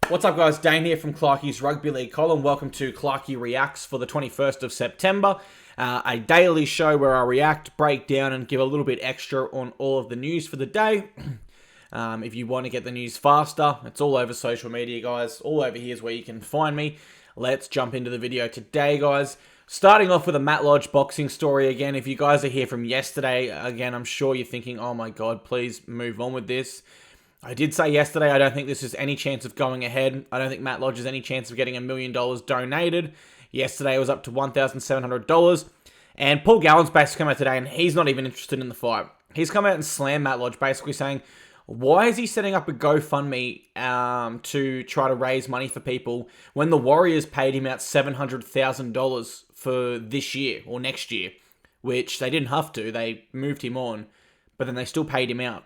What's up, guys? Dane here from Clarkie's Rugby League column. Welcome to Clarkie Reacts for the 21st of September. A daily show where I react, break down, and give a little bit extra on all of the news for the day. If you want to get the news faster, it's all over social media, guys. All over here is where you can find me. Let's jump into the video today, guys. Starting off with a Matt Lodge boxing story again. If you guys are here from yesterday, again, I'm sure you're thinking, oh my God, please move on with this. I did say yesterday I don't think this is any chance of going ahead. I don't think Matt Lodge has any chance of getting $1 million donated. Yesterday it was up to $1,700. And Paul Gallen's basically come out today and he's not even interested in the fight. He's come out and slammed Matt Lodge, basically saying, why is he setting up a GoFundMe to try to raise money for people when the Warriors paid him out $700,000 for this year or next year, which they didn't have to. They moved him on, but then they still paid him out.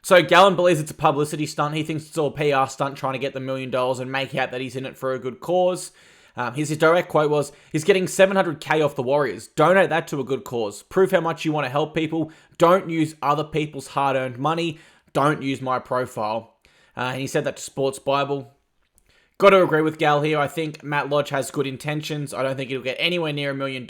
So Gallen believes it's a publicity stunt. He thinks it's all a PR stunt trying to get the $1 million and make out that he's in it for a good cause. His direct quote was, he's getting $700K off the Warriors. Donate that to a good cause. Prove how much you want to help people. Don't use other people's hard-earned money. Don't use my profile. And he said that to Sports Bible. Got to agree with Gal here. I think Matt Lodge has good intentions. I don't think he'll get anywhere near $1 million.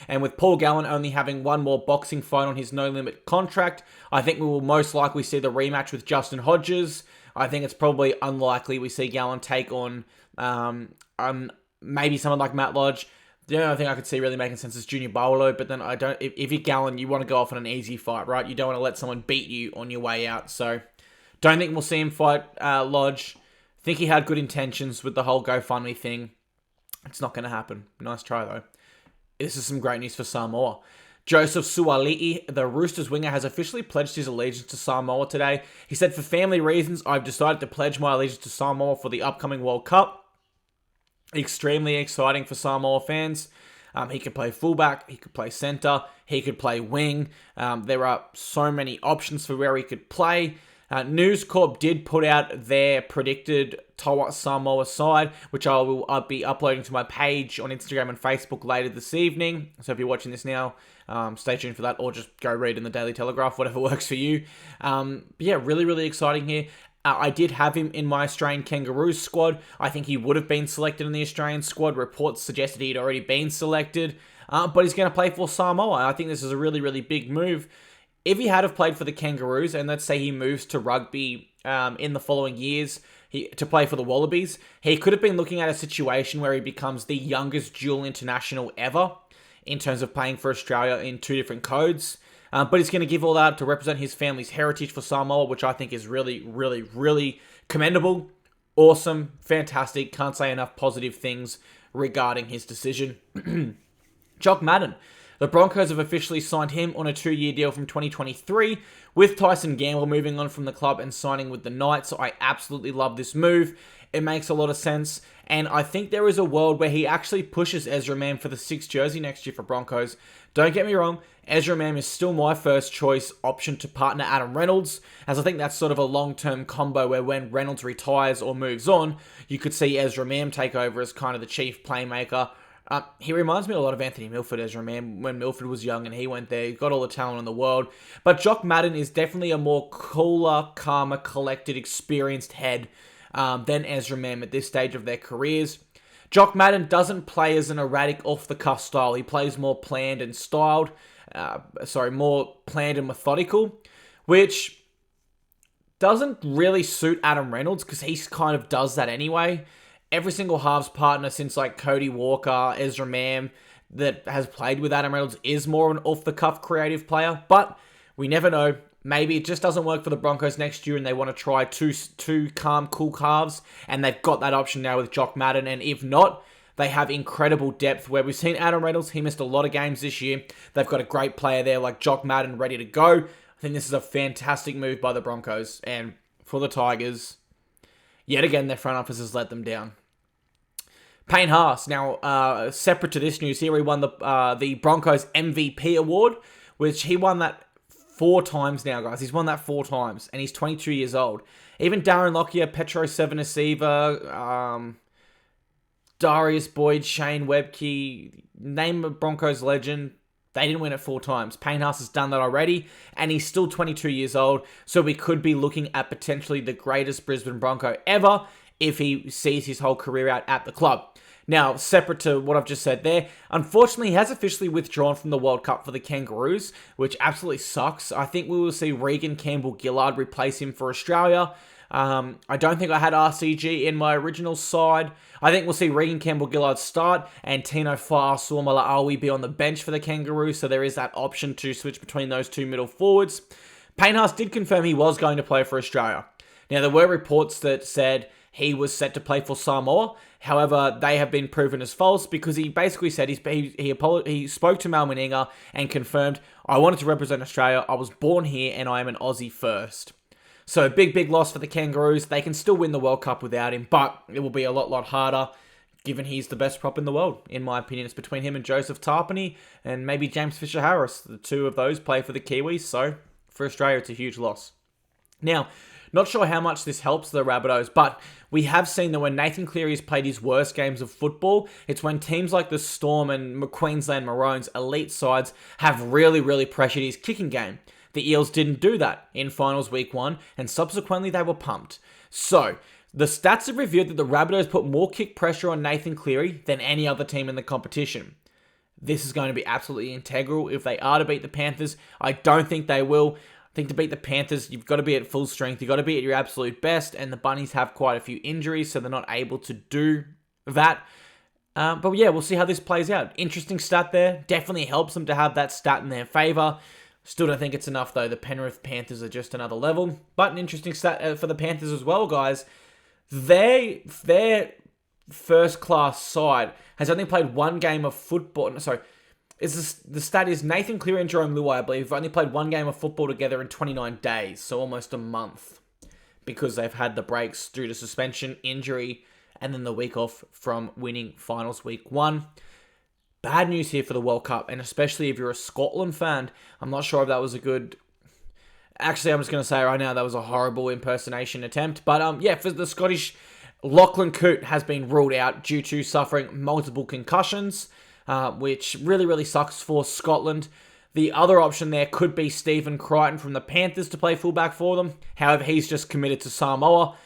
And with Paul Gallen only having one more boxing fight on his no-limit contract, I think we will most likely see the rematch with Justin Hodges. I think it's probably unlikely we see Gallen take on maybe someone like Matt Lodge. The only thing I could see really making sense is Junior Barlow, but then I don't. If you're Gallen, you want to go off on an easy fight, right? You don't want to let someone beat you on your way out. So, don't think we'll see him fight Lodge. Think he had good intentions with the whole GoFundMe thing. It's not going to happen. Nice try, though. This is some great news for Samoa. Joseph Suali'i, the Roosters winger, has officially pledged his allegiance to Samoa today. He said, for family reasons, I've decided to pledge my allegiance to Samoa for the upcoming World Cup. Extremely exciting for Samoa fans. He could play fullback, he could play centre, he could play wing. There are so many options for where he could play. News Corp did put out their predicted Toa Samoa side, which I'll be uploading to my page on Instagram and Facebook later this evening. So if you're watching this now, stay tuned for that, or just go read in the Daily Telegraph, whatever works for you. But yeah, really, really exciting here. I did have him in my Australian Kangaroos squad. I think he would have been selected in the Australian squad. Reports suggested he'd already been selected, but he's going to play for Samoa. I think this is a really, really big move. If he had have played for the Kangaroos, and let's say he moves to rugby in the following years to play for the Wallabies, he could have been looking at a situation where he becomes the youngest dual international ever in terms of playing for Australia in 2 different codes. But he's going to give all that up to represent his family's heritage for Samoa, which I think is really, really, really commendable. Awesome. Fantastic. Can't say enough positive things regarding his decision. Jock Madden. The Broncos have officially signed him on a 2-year deal from 2023, with Tyson Gamble moving on from the club and signing with the Knights. So I absolutely love this move. It makes a lot of sense. And I think there is a world where he actually pushes Ezra Mam for the 6th jersey next year for Broncos. Don't get me wrong, Ezra Mam is still my first choice option to partner Adam Reynolds, as I think that's sort of a long-term combo where when Reynolds retires or moves on, you could see Ezra Mam take over as kind of the chief playmaker. He reminds me a lot of Anthony Milford, Ezra Mam, when Milford was young and he went there. He's got all the talent in the world. But Jock Madden is definitely a more cooler, calmer, collected, experienced head than Ezra Mam at this stage of their careers. Jock Madden doesn't play as an erratic, off-the-cuff style. He plays more planned and styled. More planned and methodical, which doesn't really suit Adam Reynolds because he kind of does that anyway. Every single halves partner since like Cody Walker, Ezra Mam that has played with Adam Reynolds is more of an off-the-cuff creative player, but we never know. Maybe it just doesn't work for the Broncos next year and they want to try two calm, cool halves, and they've got that option now with Jock Madden, and if not, they have incredible depth where we've seen Adam Reynolds, he missed a lot of games this year. They've got a great player there like Jock Madden ready to go. I think this is a fantastic move by the Broncos, and for the Tigers, yet again, their front office has let them down. Payne Haas, now separate to this news here, he won the Broncos MVP award, which he won that 4 times now, guys. He's won that 4 times, and he's 22 years old. Even Darren Lockyer, Petro Sevenasiva, Darius Boyd, Shane Webke, name a Broncos legend, They didn't win it 4 times. Payne Haas has done that already, and he's still 22 years old, so we could be looking at potentially the greatest Brisbane Bronco ever if he sees his whole career out at the club. Now, separate to what I've just said there, unfortunately, he has officially withdrawn from the World Cup for the Kangaroos, which absolutely sucks. I think we will see Regan Campbell-Gillard replace him for Australia. I don't think I had RCG in my original side. I think we'll see Regan Campbell-Gillard start and Tino Fa'asuamaleaui be on the bench for the Kangaroos, so there is that option to switch between those two middle forwards. Payne Haas did confirm he was going to play for Australia. Now, there were reports that said he was set to play for Samoa. However, they have been proven as false because he basically said he spoke to Mal Meninga and confirmed, I wanted to represent Australia. I was born here and I am an Aussie first. So big loss for the Kangaroos. They can still win the World Cup without him, but it will be a lot harder given he's the best prop in the world. In my opinion, it's between him and Joseph Tarpany and maybe James Fisher-Harris. The two of those play for the Kiwis, so for Australia, it's a huge loss. Now, not sure how much this helps the Rabbitohs, but we have seen that when Nathan Cleary has played his worst games of football, it's when teams like the Storm and Queensland Maroons, elite sides, have really pressured his kicking game. The Eels didn't do that in finals week 1, and subsequently they were pumped. So, the stats have revealed that the Rabbitohs put more kick pressure on Nathan Cleary than any other team in the competition. This is going to be absolutely integral if they are to beat the Panthers. I don't think they will. I think to beat the Panthers, you've got to be at full strength. You've got to be at your absolute best, and the Bunnies have quite a few injuries, so they're not able to do that. But yeah, we'll see how this plays out. Interesting stat there. Definitely helps them to have that stat in their favour. Still don't think it's enough, though. The Penrith Panthers are just another level. But an interesting stat for the Panthers as well, guys. Their first-class side has only played 1 game of football. Sorry. The stat is Nathan Cleary and Jerome Luai, I believe, have only played 1 game of football together in 29 days, so almost a month, because they've had the breaks due to suspension, injury, and then the week off from winning finals week 1. Bad news here for the World Cup, and especially if you're a Scotland fan. I'm not sure if that was a good... Actually, I'm just going to say right now that was a horrible impersonation attempt, but yeah, for the Scottish, Lachlan Coote has been ruled out due to suffering multiple concussions, which really sucks for Scotland. The other option there could be Stephen Crichton from the Panthers to play fullback for them. However, he's just committed to Samoa.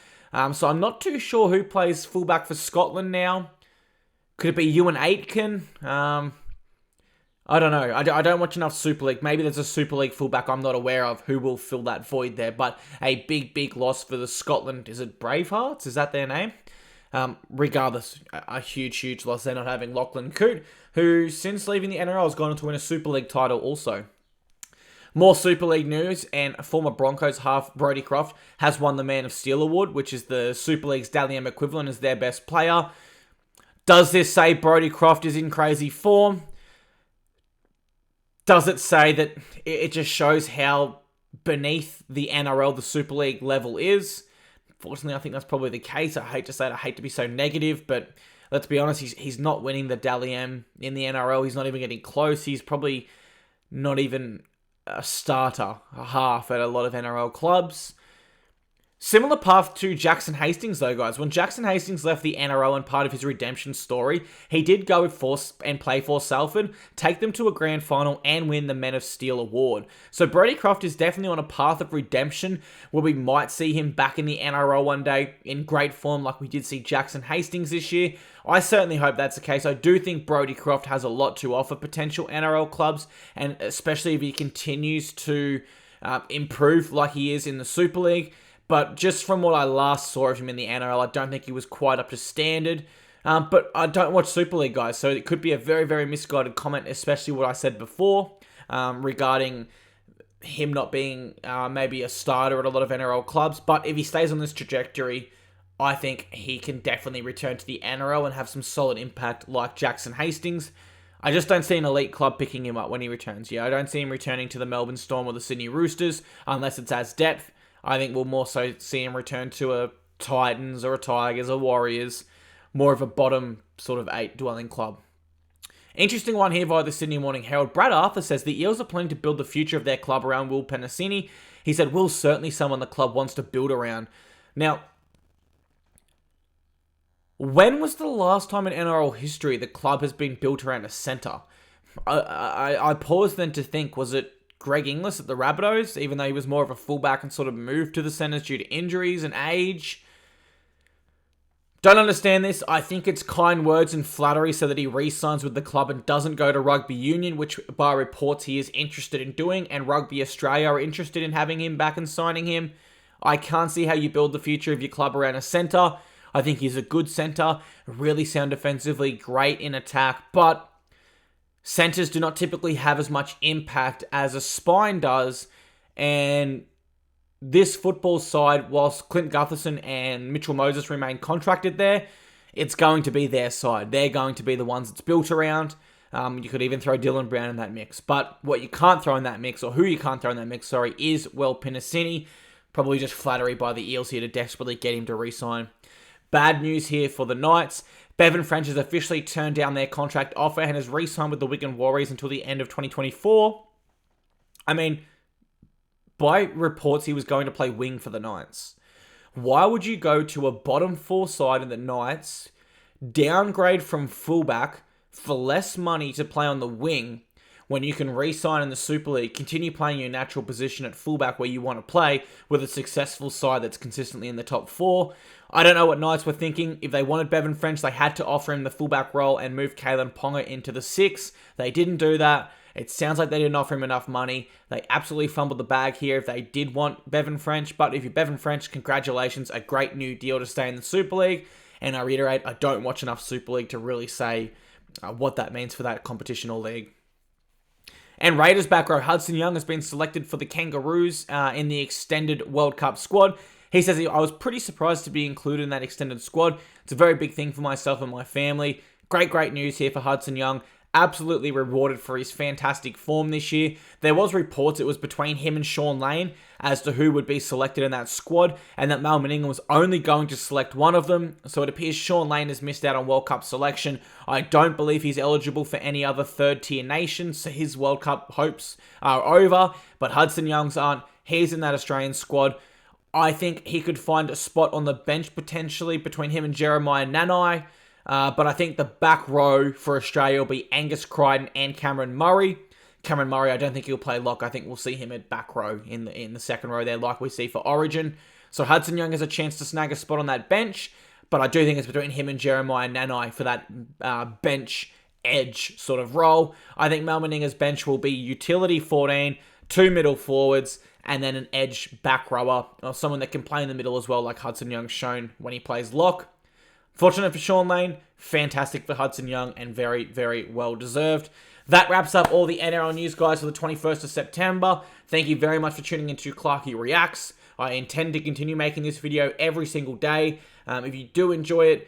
So I'm not too sure who plays fullback for Scotland now. Could it be Ewan Aitken? I don't know. I don't watch enough Super League. Maybe there's a Super League fullback I'm not aware of who will fill that void there. But a big loss for the Scotland. Is it Bravehearts? Is that their name? Regardless, a huge loss. They're not having Lachlan Coote, who since leaving the NRL has gone on to win a Super League title also. More Super League news, and former Broncos half Brodie Croft has won the Man of Steel award, which is the Super League's Dally M equivalent as their best player. Does this say Brodie Croft is in crazy form? Does it say that it just shows how beneath the NRL the Super League level is? Fortunately, I think that's probably the case. I hate to say it, I hate to be so negative, but let's be honest, he's not winning the Dally M in the NRL. He's not even getting close. He's probably not even a starter, a half at a lot of NRL clubs. Similar path to Jackson Hastings, though, guys. When Jackson Hastings left the NRL and part of his redemption story, he did go for and play for Salford, take them to a grand final, and win the Men of Steel award. So Brodie Croft is definitely on a path of redemption where we might see him back in the NRL one day in great form like we did see Jackson Hastings this year. I certainly hope that's the case. I do think Brodie Croft has a lot to offer potential NRL clubs, and especially if he continues to improve like he is in the Super League. But just from what I last saw of him in the NRL, I don't think he was quite up to standard. But I don't watch Super League, guys, so it could be a very misguided comment, especially what I said before regarding him not being maybe a starter at a lot of NRL clubs. But if he stays on this trajectory, I think he can definitely return to the NRL and have some solid impact like Jackson Hastings. I just don't see an elite club picking him up when he returns. Yeah, I don't see him returning to the Melbourne Storm or the Sydney Roosters unless it's as depth. I think we'll more so see him return to a Titans or a Tigers or Warriors, more of a bottom sort of 8 dwelling club. Interesting one here via the Sydney Morning Herald. Brad Arthur says the Eels are planning to build the future of their club around Will Penasini. He said, Will's certainly someone the club wants to build around. Now, when was the last time in NRL history the club has been built around a centre? I paused then to think, was it Greg Inglis at the Rabbitohs, even though he was more of a fullback and sort of moved to the centres due to injuries and age? Don't understand this. I think it's kind words and flattery so that he re-signs with the club and doesn't go to Rugby Union, which by reports he is interested in doing, and Rugby Australia are interested in having him back and signing him. I can't see how you build the future of your club around a centre. I think he's a good centre, really sound defensively, great in attack, but centres do not typically have as much impact as a spine does, and this football side, whilst Clint Gutherson and Mitchell Moses remain contracted there, it's going to be their side. They're going to be the ones it's built around. You could even throw Dylan Brown in that mix. But what you can't throw in that mix, or who you can't throw in that mix, is Will Pinasini. Probably just flattery by the Eels here to desperately get him to re-sign. Bad news here for the Knights. Bevan French has officially turned down their contract offer and has re-signed with the Wigan Warriors until the end of 2024. I mean, by reports, he was going to play wing for the Knights. Why would you go to a bottom four side in the Knights, downgrade from fullback for less money to play on the wing, when you can re-sign in the Super League, continue playing your natural position at fullback where you want to play with a successful side that's consistently in the top four? I don't know what Knights were thinking. If they wanted Bevan French, they had to offer him the fullback role and move Kalen Ponga into the 6. They didn't do that. It sounds like they didn't offer him enough money. They absolutely fumbled the bag here if they did want Bevan French. But if you're Bevan French, congratulations. A great new deal to stay in the Super League. And I reiterate, I don't watch enough Super League to really say what that means for that competition or league. And Raiders back row Hudson Young has been selected for the Kangaroos in the extended World Cup squad. He says, I was pretty surprised to be included in that extended squad. It's a very big thing for myself and my family. Great news here for Hudson Young. Absolutely rewarded for his fantastic form this year. There was reports it was between him and Sean Lane as to who would be selected in that squad, and that Mal Meninga was only going to select one of them. So it appears Sean Lane has missed out on World Cup selection. I don't believe he's eligible for any other third-tier nations, so his World Cup hopes are over. But Hudson Young's aren't. He's in that Australian squad. I think he could find a spot on the bench potentially between him and Jeremiah Nanai. But I think the back row for Australia will be Angus Crichton and Cameron Murray. Cameron Murray, I don't think he'll play lock. I think we'll see him at back row in the second row there, like we see for Origin. So Hudson Young has a chance to snag a spot on that bench, but I do think it's between him and Jeremiah Nanai for that bench edge sort of role. I think Mal Meninga's bench will be utility 14, 2 middle forwards, and then an edge back rower, or someone that can play in the middle as well, like Hudson Young's shown when he plays lock. Fortunate for Sean Lane, fantastic for Hudson Young, and very well deserved. That wraps up all the NRL news, guys, for the 21st of September. Thank you very much for tuning into Clarky Reacts. I intend to continue making this video every single day. If you do enjoy it,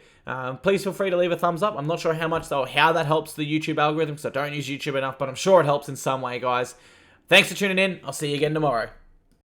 please feel free to leave a thumbs up. I'm not sure how much, though, how that helps the YouTube algorithm, because I don't use YouTube enough, but I'm sure it helps in some way, guys. Thanks for tuning in. I'll see you again tomorrow.